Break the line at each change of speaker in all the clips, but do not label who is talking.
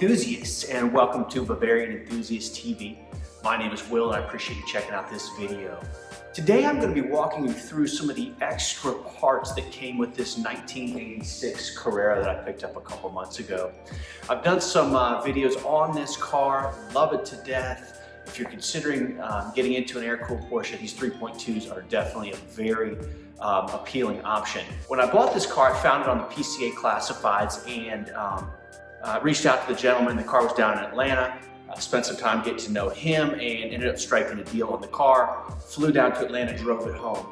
Rennthusiasts, and welcome to Bavarian Enthusiast TV. My name is Will and I appreciate you checking out this video. Today I'm going to be walking you through some of the extra parts that came with this 1986 Carrera that I picked up a couple months ago. I've done some videos on this car, love it to death. If you're considering getting into an air-cooled Porsche, these 3.2s are definitely a very appealing option. When I bought this car, I found it on the PCA classifieds and reached out to the gentleman. The car was down in Atlanta. Spent some time getting to know him and ended up striking a deal on the car. Flew down to Atlanta, drove it home.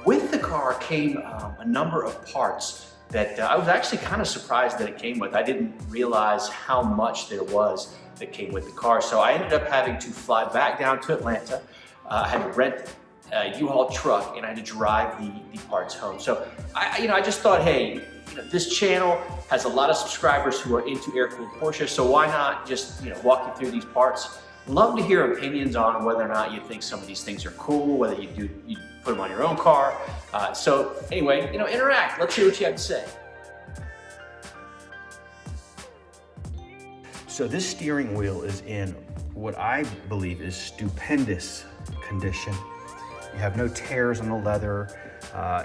With the car came a number of parts that I was actually kind of surprised that it came with. I didn't realize how much there was that came with the car. So I ended up having to fly back down to Atlanta. I had to rent a U-Haul truck and I had to drive the parts home. So I just thought, hey, this channel has a lot of subscribers who are into air-cooled Porsche, so why not just walk you through these parts. Love to hear opinions on whether or not you think some of these things are cool, whether you put them on your own car. So anyway, interact. Let's hear what you have to say.
So this steering wheel is in what I believe is stupendous condition. You have no tears on the leather.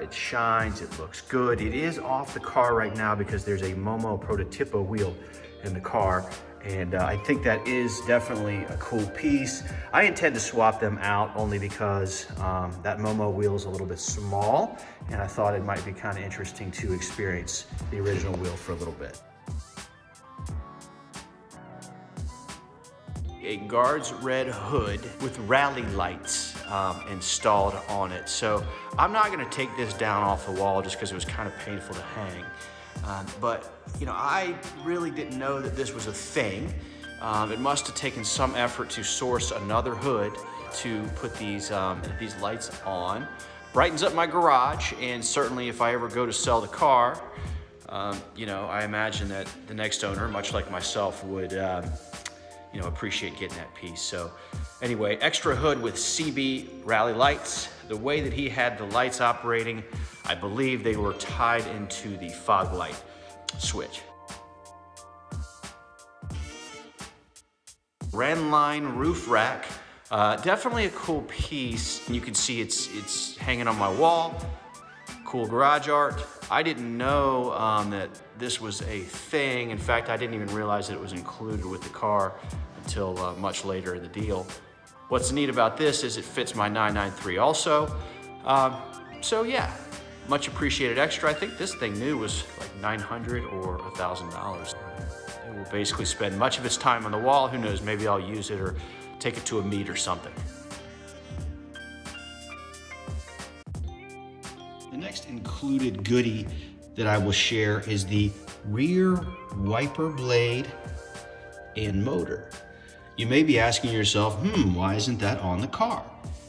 It shines, it looks good. It is off the car right now because there's a Momo Prototipo wheel in the car. And I think that is definitely a cool piece. I intend to swap them out only because that Momo wheel is a little bit small. And I thought it might be kind of interesting to experience the original wheel for a little bit. A guard's red hood with rally lights installed on it. So I'm not gonna take this down off the wall just because it was kind of painful to hang. But I really didn't know that this was a thing. It must have taken some effort to source another hood to put these lights on. Brightens up my garage, and certainly if I ever go to sell the car, I imagine that the next owner, much like myself, would appreciate getting that piece. So anyway, extra hood with CB rally lights. The way that he had the lights operating, I believe they were tied into the fog light switch. Rennline roof rack, definitely a cool piece. You can see it's hanging on my wall. Cool garage art. I didn't know that this was a thing. In fact, I didn't even realize that it was included with the car until much later in the deal. What's neat about this is it fits my 993 also. So yeah, much appreciated extra. I think this thing new was like $900 or $1,000. It will basically spend much of its time on the wall. Who knows, maybe I'll use it or take it to a meet or something. The next included goodie that I will share is the rear wiper blade and motor. You may be asking yourself, why isn't that on the car?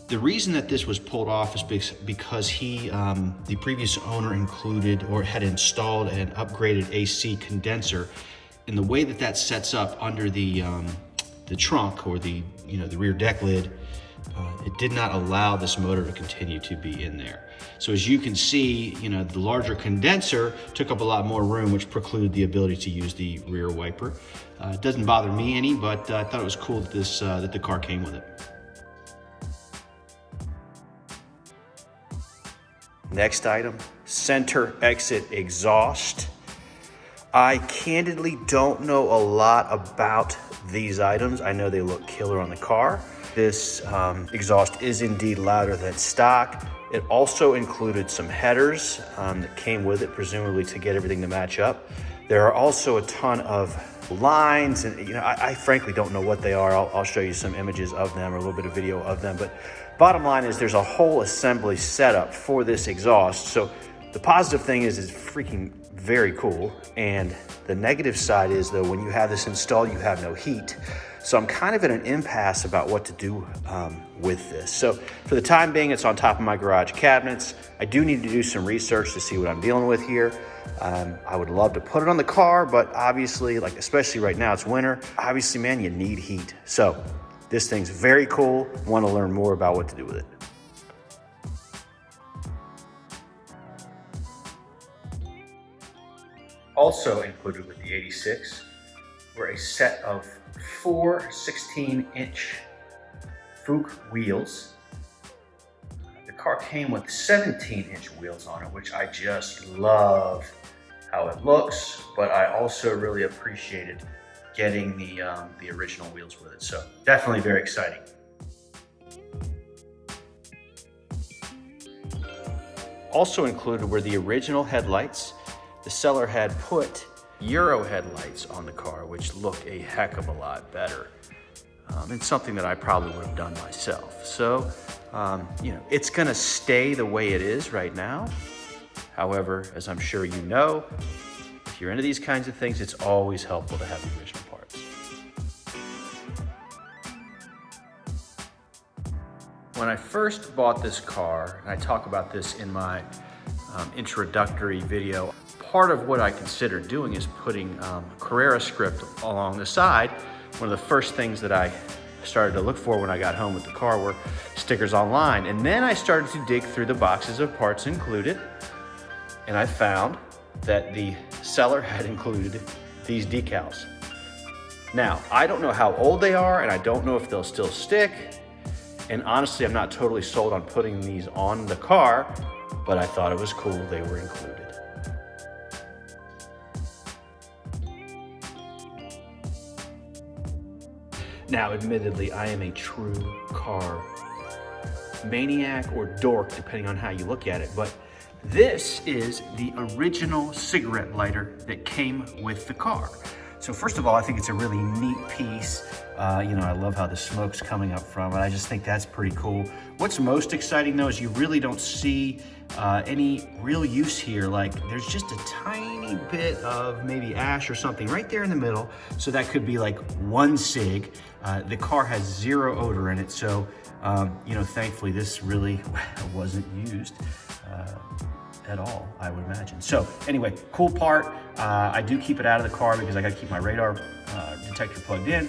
The reason that this was pulled off is because the previous owner included or had installed an upgraded AC condenser, and the way that sets up under the trunk or the rear deck lid, it did not allow this motor to continue to be in there. So as you can see, the larger condenser took up a lot more room, which precluded the ability to use the rear wiper. It doesn't bother me any, but I thought it was cool that that the car came with it. Next item, center exit exhaust. I candidly don't know a lot about these items. I know they look killer on the car. This exhaust is indeed louder than stock. It also included some headers that came with it, presumably to get everything to match up. There are also a ton of lines, and I frankly don't know what they are. I'll show you some images of them or a little bit of video of them. But bottom line is there's a whole assembly setup for this exhaust. So the positive thing is it's freaking very cool. And the negative side is, though, when you have this installed, you have no heat. So I'm kind of at an impasse about what to do with this. So for the time being, it's on top of my garage cabinets. I do need to do some research to see what I'm dealing with here. I would love to put it on the car, but obviously, especially right now, it's winter. Obviously, man, you need heat. So this thing's very cool. Want to learn more about what to do with it.
Also included with the 86 were a set of 4 16-inch Fuchs wheels. The car came with 17-inch wheels on it, which I just love how it looks, but I also really appreciated getting the original wheels with it. So definitely very exciting. Also included were the original headlights. The seller had put Euro headlights on the car, which look a heck of a lot better. It's something that I probably would have done myself. So, you know, it's gonna stay the way it is right now. However, as I'm sure you know, if you're into these kinds of things, it's always helpful to have the original parts. When I first bought this car, and I talk about this in my introductory video, part of what I considered doing is putting Carrera script along the side. One of the first things that I started to look for when I got home with the car were stickers online. And then I started to dig through the boxes of parts included, and I found that the seller had included these decals. Now, I don't know how old they are, and I don't know if they'll still stick. And honestly, I'm not totally sold on putting these on the car, but I thought it was cool they were included. Now, admittedly, I am a true car maniac or dork, depending on how you look at it, but this is the original cigarette lighter that came with the car. So first of all, I think it's a really neat piece. You know, I love how the smoke's coming up from it. I just think that's pretty cool. What's most exciting though is you really don't see any real use here. Like there's just a tiny bit of maybe ash or something right there in the middle. So that could be like one cig. The car has zero odor in it. So, you know, thankfully this really wasn't used at all, I would imagine. So anyway, cool part. I do keep it out of the car because I gotta keep my radar detector plugged in.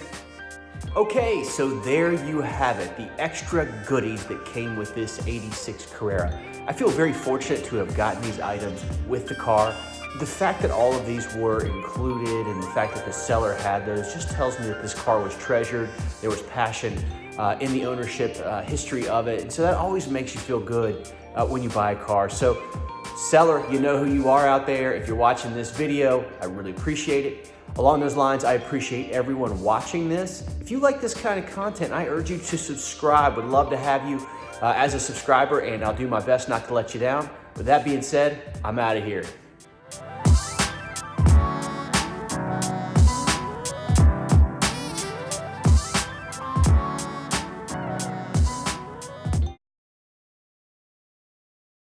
Okay, so there you have it, the extra goodies that came with this 86 Carrera. I feel very fortunate to have gotten these items with the car. The fact that all of these were included and the fact that the seller had those just tells me that this car was treasured. There was passion in the ownership history of it. And so that always makes you feel good when you buy a car. So seller, you know who you are out there. If you're watching this video, I really appreciate it. Along those lines, I appreciate everyone watching this. If you like this kind of content, I urge you to subscribe. Would love to have you as a subscriber, and I'll do my best not to let you down. With that being said, I'm out of here.